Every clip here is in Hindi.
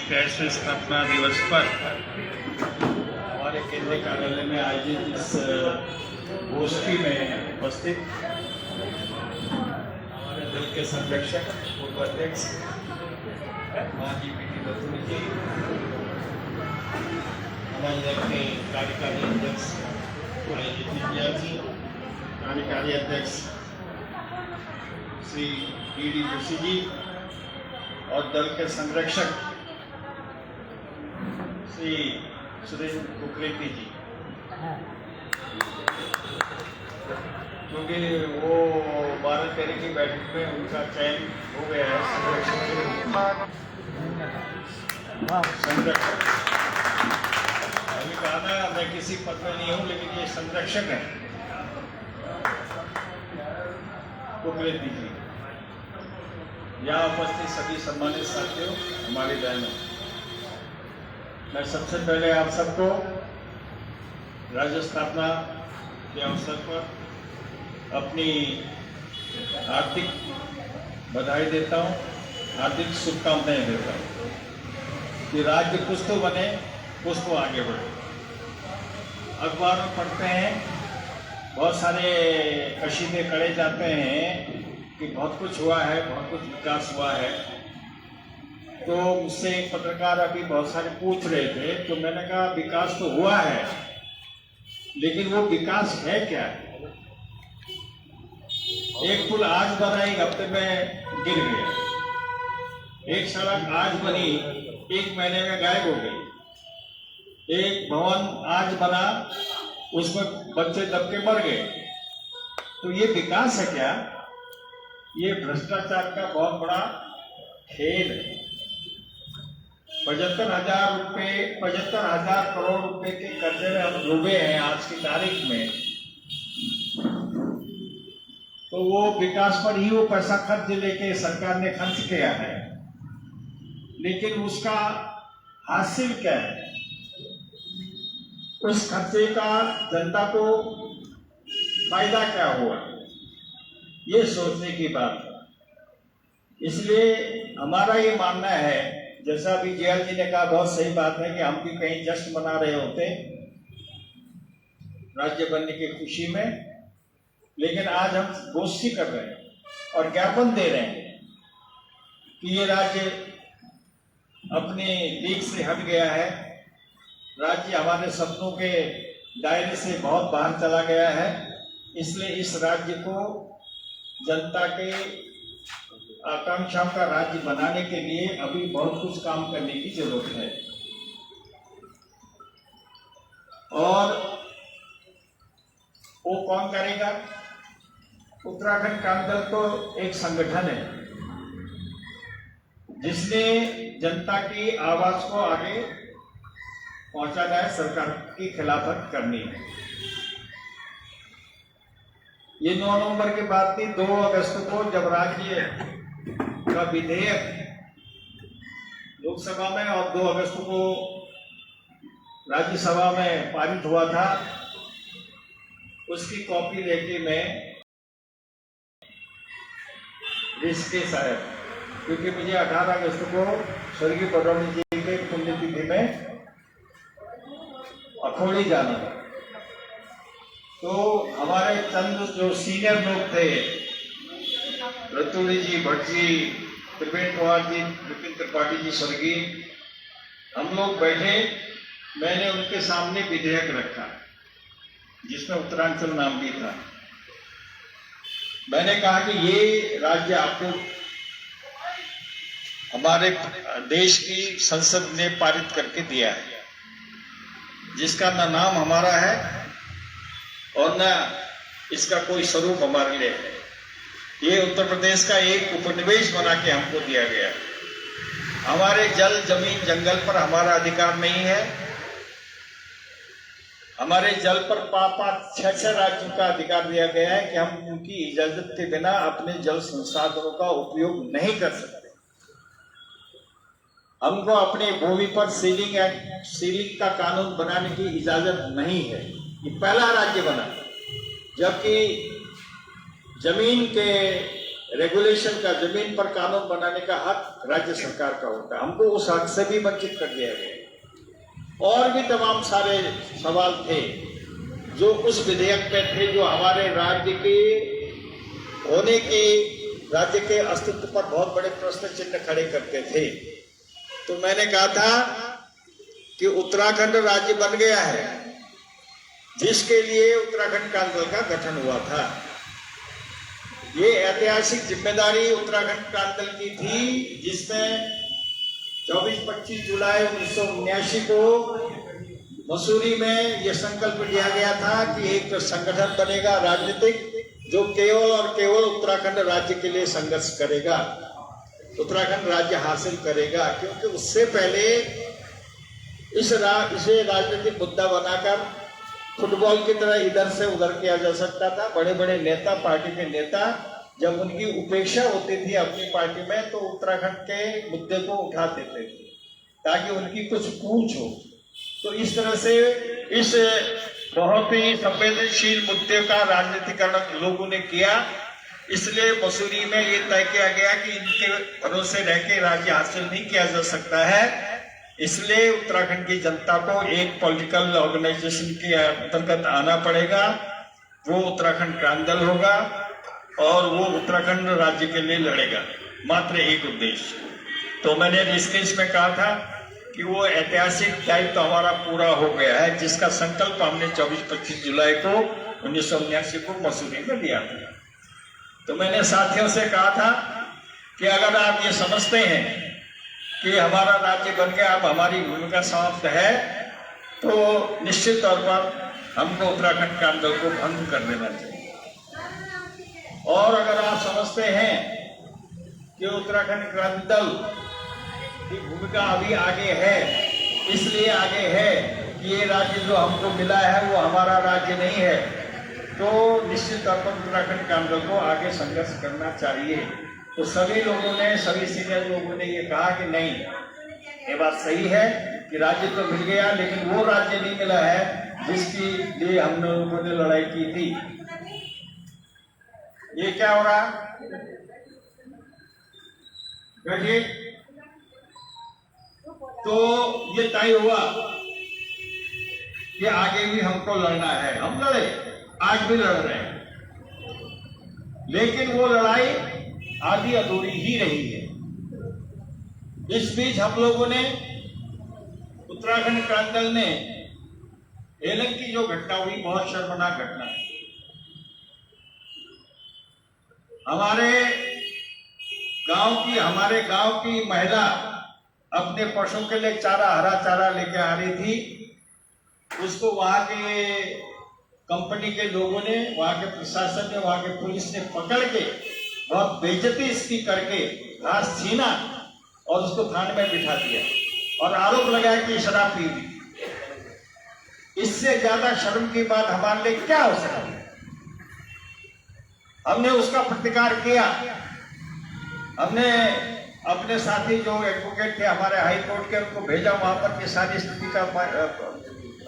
कैसे स्थापना दिवस पर हमारे केंद्रीय कार्यालय में आयोजित इस गोष्ठी में उपस्थित हमारे दल के संरक्षक पूर्व अध्यक्ष माननीय पीटी रतूड़ी जी, हमारे दल के कार्यकारी अध्यक्ष जितेंद्र जी, कार्यकारी अध्यक्ष श्री डी जोशी जी और दल के संरक्षक श्री सुरेंद्र कुकरेती जी, क्योंकि वो 12 तारीख की बैठक में उनका चयन हो गया है संरक्षक। अभी कहा था मैं किसी पद में नहीं हूँ, लेकिन ये संरक्षक है कुकरेती जी। यहाँ उपस्थित सभी सम्मानित साथियों, हमारी बहनों, मैं सबसे पहले आप सबको राज्य स्थापना के अवसर पर अपनी हार्दिक बधाई देता हूँ, हार्दिक शुभकामनाएं देता हूँ कि राज्य कुछ तो बने, कुछ तो आगे बढ़े। अखबार में पढ़ते हैं, बहुत सारे कशीदे करे जाते हैं कि बहुत कुछ हुआ है, बहुत कुछ विकास हुआ है। तो मुझसे एक पत्रकार अभी बहुत सारे पूछ रहे थे, तो मैंने कहा विकास तो हुआ है, लेकिन वो विकास है क्या? एक पुल आज बना, एक हफ्ते में गिर गया। एक सड़क आज बनी, 1 महीने में गायब हो गई। एक भवन आज बना, उसमें बच्चे दब के मर गए। तो ये विकास है क्या? ये भ्रष्टाचार का बहुत बड़ा खेल है। 75,000 करोड़ रुपए के कर्जे में हम डूबे हैं आज की तारीख में। तो वो विकास पर ही वो पैसा खर्च लेके सरकार ने खर्च किया है, लेकिन उसका हासिल क्या है? उस खर्चे का जनता को फायदा क्या हुआ, ये सोचने की बात है। इसलिए हमारा ये मानना है, जैसा अभी जयल जी ने कहा, बहुत सही बात है कि हम भी कहीं जश्न मना रहे होते राज्य बनने की खुशी में, लेकिन आज हम गोष्ठी कर रहे हैं और ज्ञापन दे रहे हैं कि ये राज्य अपने लीक से हट गया है। राज्य हमारे सपनों के दायरे से बहुत बाहर चला गया है। इसलिए इस राज्य को जनता के आकांक्षाओं का राज्य बनाने के लिए अभी बहुत कुछ काम करने की जरूरत है। और वो कौन करेगा? उत्तराखंड क्रांति दल तो एक संगठन है जिसने जनता की आवाज को आगे पहुंचाना है, सरकार की खिलाफत करनी है। ये 9 नवंबर की बात थी। 2 अगस्त को जब राज्य का विधेयक लोकसभा में और 2 अगस्त को राज्यसभा में पारित हुआ था, उसकी कॉपी लेके मैं ऋषिकेश आया, क्योंकि मुझे 18 अगस्त को स्वर्गीय बडौनी जी के पुण्यतिथि में अखौड़ी जाना था। तो हमारे चंद जो सीनियर लोग थे, रतूड़ी जी, भट्ट जी, प्रवीण कुमार जी, विपिन त्रिपाठी जी स्वर्गीय, हम लोग बैठे। मैंने उनके सामने विधेयक रखा जिसमें उत्तरांचल नाम भी था। मैंने कहा कि ये राज्य आपको हमारे देश की संसद ने पारित करके दिया है, जिसका ना नाम हमारा है और न इसका कोई स्वरूप हमारे लिए है। ये उत्तर प्रदेश का एक उपनिवेश बना के हमको दिया गया। हमारे जल, जमीन, जंगल पर हमारा अधिकार नहीं है। हमारे जल पर 5-6 राज्यों का अधिकार दिया गया है कि हम उनकी इजाजत के बिना अपने जल संसाधनों का उपयोग नहीं कर सकते। हमको अपनी भूमि पर सीलिंग का कानून बनाने की इजाजत नहीं है। ये पहला राज्य बना, जबकि जमीन के रेगुलेशन का, जमीन पर कानून बनाने का हक राज्य सरकार का होता है। हमको उस हक से भी वंचित कर दिया गया। और भी तमाम सारे सवाल थे जो उस विधेयक में थे, जो हमारे राज्य के होने के, राज्य के अस्तित्व पर बहुत बड़े प्रश्न चिन्ह खड़े करते थे। तो मैंने कहा था कि उत्तराखंड राज्य बन गया है, जिसके लिए उत्तराखंड कांग्रेस का गठन हुआ था। ये ऐतिहासिक जिम्मेदारी उत्तराखंड कांग्रेस की थी, जिसमें 24-25 जुलाई 1979 को मसूरी में यह संकल्प लिया गया था कि एक संगठन बनेगा राजनीतिक, जो केवल और केवल उत्तराखंड राज्य के लिए संघर्ष करेगा, उत्तराखंड राज्य हासिल करेगा। क्योंकि उससे पहले इसे राजनीतिक मुद्दा बनाकर फुटबॉल की तरह इधर से उधर किया जा सकता था। बड़े बड़े नेता, पार्टी के नेता, जब उनकी उपेक्षा होती थी अपनी पार्टी में, तो उत्तराखंड के मुद्दे को उठा देते थे ताकि उनकी कुछ पूछ हो। तो इस तरह से इस बहुत ही संवेदनशील मुद्दे का राजनीतिकरण लोगों ने किया। इसलिए मसूरी में ये तय किया गया कि इनके भरोसे रह के राज्य हासिल नहीं किया जा सकता है। इसलिए उत्तराखंड की जनता को एक पॉलिटिकल ऑर्गेनाइजेशन के अंतर्गत आना पड़ेगा। वो उत्तराखंड क्रांति दल होगा और वो उत्तराखंड राज्य के लिए लड़ेगा, मात्र एक उद्देश्य। तो मैंने डिस्कस में कहा था कि वो ऐतिहासिक दायित्व हमारा पूरा हो गया है, जिसका संकल्प हमने 24-25 जुलाई को 1979 को मसूरी में लिया था। तो मैंने साथियों से कहा था कि अगर आप ये समझते हैं कि हमारा राज्य बन गया, अब हमारी भूमिका समाप्त है, तो निश्चित तौर पर हमको उत्तराखंड क्रांति दल को भंग कर देना चाहिए। और अगर आप समझते हैं कि उत्तराखंड क्रांति दल की भूमिका अभी आगे है, इसलिए आगे है कि ये राज्य जो हमको मिला है वो हमारा राज्य नहीं है, तो निश्चित तौर पर उत्तराखंड क्रांति दल को आगे संघर्ष करना चाहिए। तो सभी लोगों ने, सभी सीनियर लोगों ने ये कहा कि नहीं, ये बात सही है कि राज्य तो मिल गया, लेकिन वो राज्य नहीं मिला है जिसके लिए हम लोगों ने लड़ाई की थी। ये क्या हो रहा? बैठिए। तो ये तय हुआ कि आगे भी हमको लड़ना है। हम लड़े, आज भी लड़ रहे हैं, लेकिन वो लड़ाई आधी अधूरी ही रही है। इस बीच हम लोगों ने, उत्तराखंड क्रांति दल ने, हेलंग की जो घटना हुई, बहुत शर्मनाक घटना है। हमारे गांव की महिला अपने पशुओं के लिए चारा, हरा चारा लेके आ रही थी। उसको वहां के कंपनी के लोगों ने, वहां के प्रशासन ने, वहां के पुलिस ने पकड़ के बहुत बेइज्जती इसकी करके घास छीना और उसको थाने में बिठा दिया और आरोप लगाया कि शराब पी ली। इससे ज्यादा शर्म की बात हमारे लिए क्या हो सकती है? हमने उसका प्रतिकार किया। हमने अपने साथी जो एडवोकेट थे हमारे हाई कोर्ट के, उनको भेजा वहां पर कि सारी स्थिति का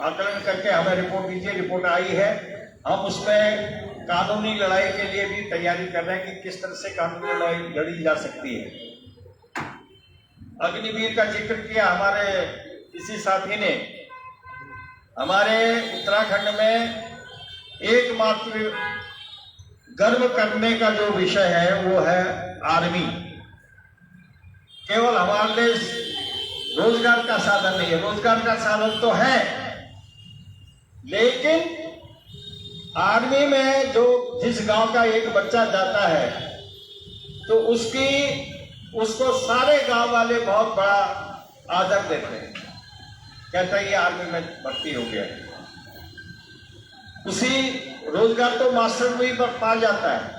आकलन करके हमें रिपोर्ट दीजिए। रिपोर्ट आई है। हम उसमें कानूनी लड़ाई के लिए भी तैयारी कर रहे हैं कि किस तरह से कानूनी लड़ाई लड़ी जा सकती है। अग्निवीर का जिक्र किया हमारे किसी साथी ने। हमारे उत्तराखंड में एकमात्र गर्व करने का जो विषय है वो है आर्मी। केवल हमारे लिए रोजगार का साधन नहीं है, रोजगार का साधन तो है, लेकिन आर्मी में जो जिस गांव का एक बच्चा जाता है तो उसको सारे गांव वाले बहुत बड़ा आदर देते हैं। कहता है ये आर्मी में भर्ती हो गया। उसी रोजगार तो मास्टर भी पा जाता है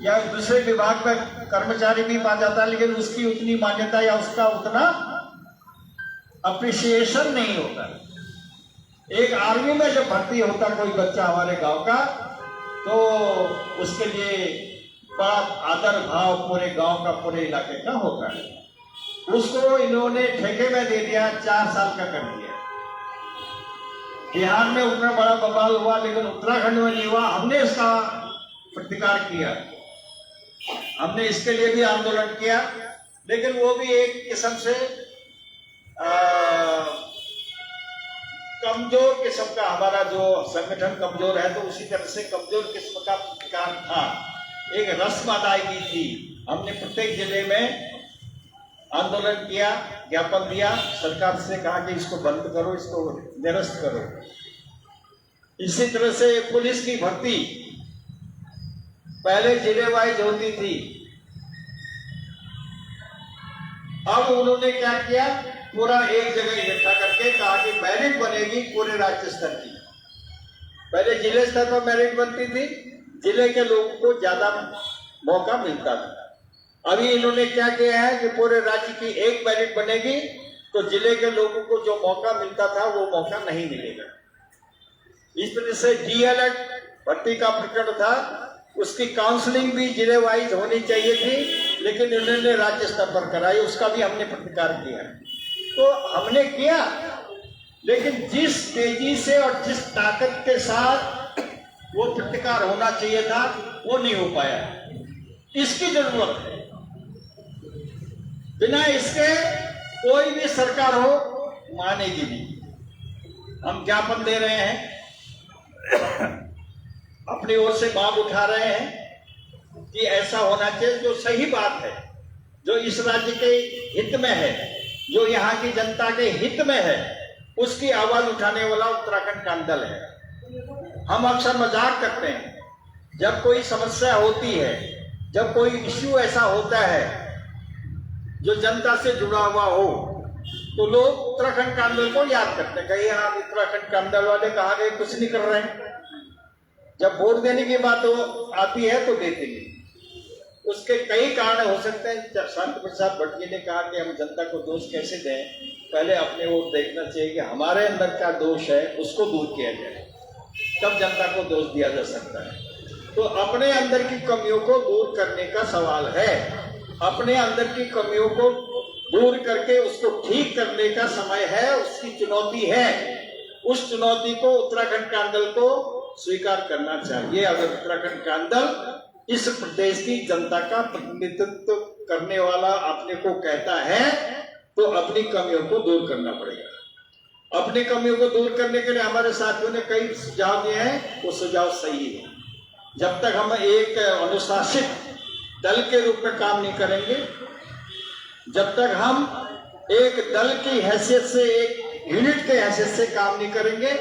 या दूसरे विभाग में कर्मचारी भी पा जाता है, लेकिन उसकी उतनी मान्यता या उसका उतना अप्रिसिएशन नहीं होता। एक आर्मी में जब भर्ती होता कोई बच्चा हमारे गांव का, तो उसके लिए बड़ा आदर भाव पूरे गांव का, पूरे इलाके का होता है। उसको इन्होंने ठेके में दे दिया, 4 साल का कर दिया। बिहार में उतना बड़ा बवाल हुआ, लेकिन उत्तराखंड में नहीं हुआ। हमने इसका प्रतिकार किया। हमने इसके लिए भी आंदोलन किया, लेकिन वो भी एक किस्म से कमजोर किस्म का, हमारा जो संगठन कमजोर है तो उसी तरह से कमजोर किस्म का प्रतिकार था। एक रस्म अदायगी थी। हमने प्रत्येक जिले में आंदोलन किया, ज्ञापन दिया, सरकार से कहा कि इसको बंद करो, इसको निरस्त करो। इसी तरह से पुलिस की भर्ती पहले जिले वाइज होती थी, अब उन्होंने क्या किया, पूरा एक जगह इकट्ठा करके कहा कि मेरिट बनेगी पूरे राज्य स्तर की। पहले जिले स्तर पर मेरिट बनती थी, जिले के लोगों को ज्यादा मौका मिलता था। अभी इन्होंने क्या किया है कि पूरे राज्य की एक मेरिट बनेगी, तो जिले के लोगों को जो मौका मिलता था वो मौका नहीं मिलेगा। इस तरह से डीएलएड भर्ती का प्रकरण था, उसकी काउंसलिंग भी जिले वाइज होनी चाहिए थी, लेकिन इन्होंने राज्य स्तर पर कराई, उसका भी हमने प्रतिकार किया। तो हमने किया, लेकिन जिस तेजी से और जिस ताकत के साथ वो प्रतिकार होना चाहिए था वो नहीं हो पाया। इसकी जरूरत है। बिना इसके कोई भी सरकार हो मानेगी नहीं। हम ज्ञापन दे रहे हैं, अपनी ओर से मांग उठा रहे हैं कि ऐसा होना चाहिए। जो सही बात है, जो इस राज्य के हित में है, जो यहाँ की जनता के हित में है, उसकी आवाज उठाने वाला उत्तराखंड का दल है। हम अक्सर मजाक करते हैं, जब कोई समस्या होती है, जब कोई इश्यू ऐसा होता है जो जनता से जुड़ा हुआ हो, तो लोग उत्तराखंड का दल को याद करते हैं। कहीं हाँ, उत्तराखंड का दल वाले कहा गए कुछ नहीं कर रहे हैं। जब वोट देने की बात आती है तो देते नहीं। उसके कई कारण हो सकते हैं। संत प्रसाद भटजी ने कहा कि हम जनता को दोष कैसे दें, पहले अपने वोट देखना चाहिए कि हमारे अंदर क्या दोष है, उसको दूर किया जाए, तब जनता को दोष दिया जा सकता है। तो अपने अंदर की कमियों को दूर करने का सवाल है। अपने अंदर की कमियों को दूर करके उसको ठीक करने का समय है, उसकी चुनौती है। उस चुनौती को उत्तराखंड का दल को स्वीकार करना चाहिए। अगर उत्तराखंड का दल इस प्रदेश की जनता का प्रतिनिधित्व करने वाला अपने को कहता है, तो अपनी कमियों को दूर करना पड़ेगा। अपनी कमियों को दूर करने के लिए हमारे साथियों ने कई सुझाव दिए हैं, वो सुझाव सही है। जब तक हम एक अनुशासित दल के रूप में काम नहीं करेंगे, जब तक हम एक दल की हैसियत से, एक यूनिट के हैसियत से काम नहीं करेंगे,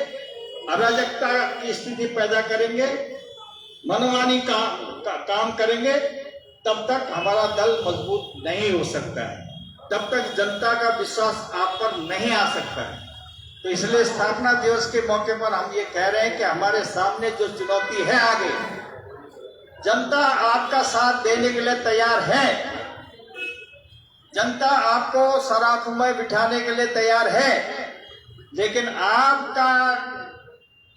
अराजकता की स्थिति पैदा करेंगे, मनमानी काम करेंगे, तब तक हमारा दल मजबूत नहीं हो सकता है। तब तक जनता का विश्वास आप पर नहीं आ सकता है। तो इसलिए स्थापना दिवस के मौके पर हम ये कह रहे हैं कि हमारे सामने जो चुनौती है आगे, जनता आपका साथ देने के लिए तैयार है। जनता आपको सराखों में बिठाने के लिए तैयार है, लेकिन आपका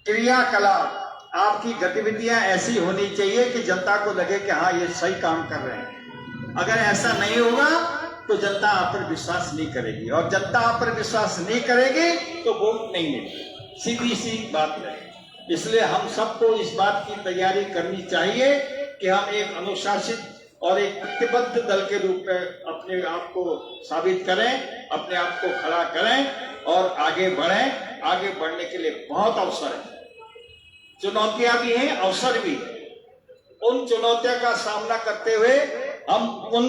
क्रियाकलाप, आपकी गतिविधियां ऐसी होनी चाहिए कि जनता को लगे कि हाँ, ये सही काम कर रहे हैं। अगर ऐसा नहीं होगा तो जनता आप पर विश्वास नहीं करेगी, और जनता आप पर विश्वास नहीं करेगी तो वोट नहीं मिलेगी। सीधी सी बात है। इसलिए हम सबको इस बात की तैयारी करनी चाहिए कि हम एक अनुशासित और एक प्रतिबद्ध दल के रूप में अपने आप को साबित करें, अपने आप को खड़ा करें और आगे बढ़ें। आगे बढ़ने के लिए बहुत अवसर है, चुनौतियां भी हैं, अवसर भी है। उन चुनौतियों का सामना करते हुए हम उन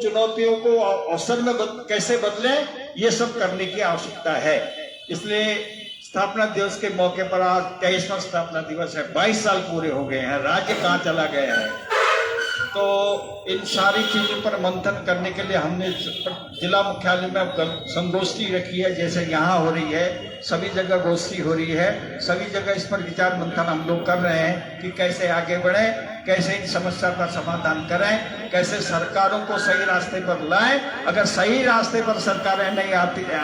चुनौतियों को अवसर में कैसे बदलें, ये सब करने की आवश्यकता है। इसलिए स्थापना दिवस के मौके पर आज 23वां स्थापना दिवस है। 22 साल पूरे हो गए हैं, राज्य कहाँ चला गया है। तो इन सारी चीजों पर मंथन करने के लिए हमने जिला मुख्यालय में संगोष्ठी रखी है, जैसे यहाँ हो रही है, सभी जगह गोष्ठी हो रही है। सभी जगह इस पर विचार मंथन हम लोग कर रहे हैं कि कैसे आगे बढ़े, कैसे इन समस्या का समाधान करें, कैसे सरकारों को सही रास्ते पर लाएं। अगर सही रास्ते पर सरकारें नहीं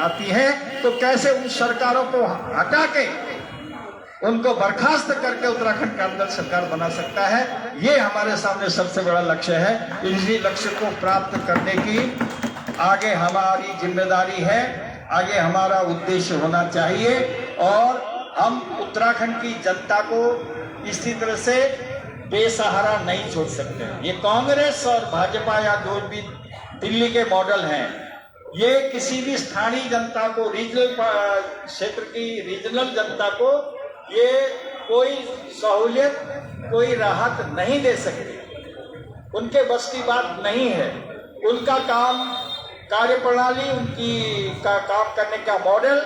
आती है तो कैसे उन सरकारों को हटा के, उनको बर्खास्त करके उत्तराखंड का अंदर सरकार बना सकता है। ये हमारे सामने सबसे बड़ा लक्ष्य है। इसी लक्ष्य को प्राप्त करने की आगे हमारी जिम्मेदारी है, आगे हमारा उद्देश्य होना चाहिए। और हम उत्तराखंड की जनता को इसी तरह से बेसहारा नहीं छोड़ सकते। ये कांग्रेस और भाजपा या जो भी दिल्ली के मॉडल हैं, ये किसी भी स्थानीय जनता को, रीजनल क्षेत्र की रीजनल जनता को ये कोई सहूलियत, कोई राहत नहीं दे सकते। उनके बस की बात नहीं है। उनका काम, कार्यप्रणाली, उनकी का काम करने का मॉडल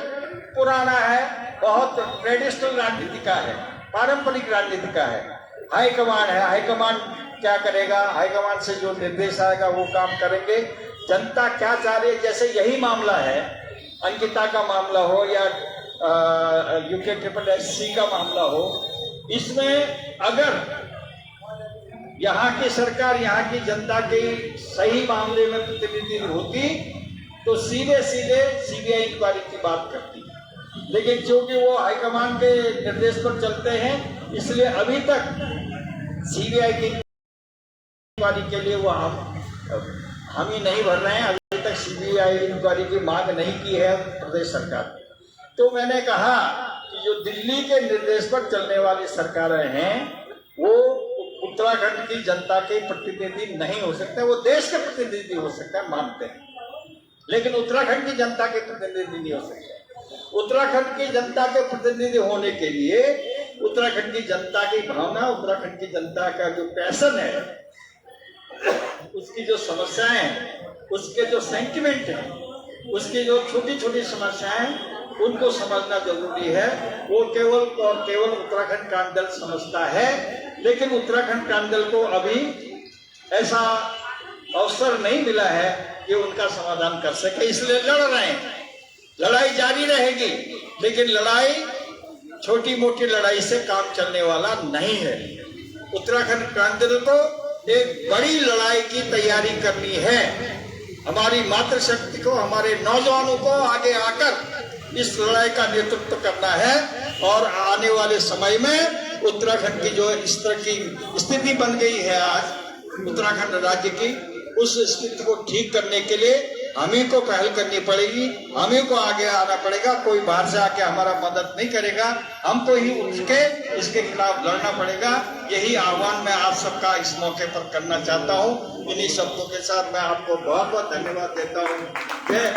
पुराना है, बहुत ट्रेडिशनल राजनीति का है, पारंपरिक राजनीति का है। हाईकमान है, हाईकमान क्या करेगा, हाईकमान से जो निर्देश आएगा वो काम करेंगे। जनता क्या चाह रही है, जैसे यही मामला है, अंकिता का मामला हो या UKSSC का मामला हो, इसमें अगर यहाँ की सरकार, यहाँ की जनता के सही मामले में प्रतिनिधि होती तो सीधे सीधे CBI इंक्वायरी की बात करती। लेकिन क्योंकि वो हाईकमान के निर्देश पर चलते हैं, इसलिए अभी तक CBI की इंक्वायरी के लिए वो हम ही नहीं भर रहे हैं। अभी तक CBI इंक्वायरी की मांग नहीं की है प्रदेश सरकार ने। तो मैंने कहा कि जो दिल्ली के निर्देश पर चलने वाली सरकारें हैं, वो उत्तराखंड की जनता के प्रतिनिधि नहीं हो सकते। वो देश के प्रतिनिधि हो सकते हैं, मानते हैं, लेकिन उत्तराखंड की जनता के प्रतिनिधि नहीं हो सकते। उत्तराखंड की जनता के प्रतिनिधि होने के लिए उत्तराखंड की जनता की भावना, उत्तराखंड की जनता का जो पैशन है, उसकी जो समस्याएं हैं, उसके जो सेंटिमेंट है, उसकी जो छोटी छोटी समस्याएं, उनको समझना जरूरी है। वो केवल और केवल उत्तराखंड क्रांति दल समझता है, लेकिन उत्तराखंड क्रांति दल को अभी ऐसा अवसर नहीं मिला है कि उनका समाधान कर सके, इसलिए लड़ रहे हैं। लड़ाई जारी रहेगी, लेकिन लड़ाई छोटी मोटी लड़ाई से काम चलने वाला नहीं है। उत्तराखंड क्रांति दल को एक बड़ी लड़ाई की तैयारी करनी है। हमारी मातृशक्ति को, हमारे नौजवानों को आगे आकर इस लड़ाई का नेतृत्व करना है और आने वाले समय में उत्तराखंड की जो इस तरह की स्थिति बन गई है आज उत्तराखंड राज्य की, उस स्थिति को ठीक करने के लिए हम ही को पहल करनी पड़ेगी, हम ही को आगे आना पड़ेगा। कोई बाहर से आके हमारा मदद नहीं करेगा, हमको ही उठ के इसके खिलाफ लड़ना पड़ेगा। यही आह्वान मैं आप सबका इस मौके पर करना चाहता हूँ। इन्हीं शब्दों के साथ मैं आपको बहुत बहुत धन्यवाद देता हूँ। जय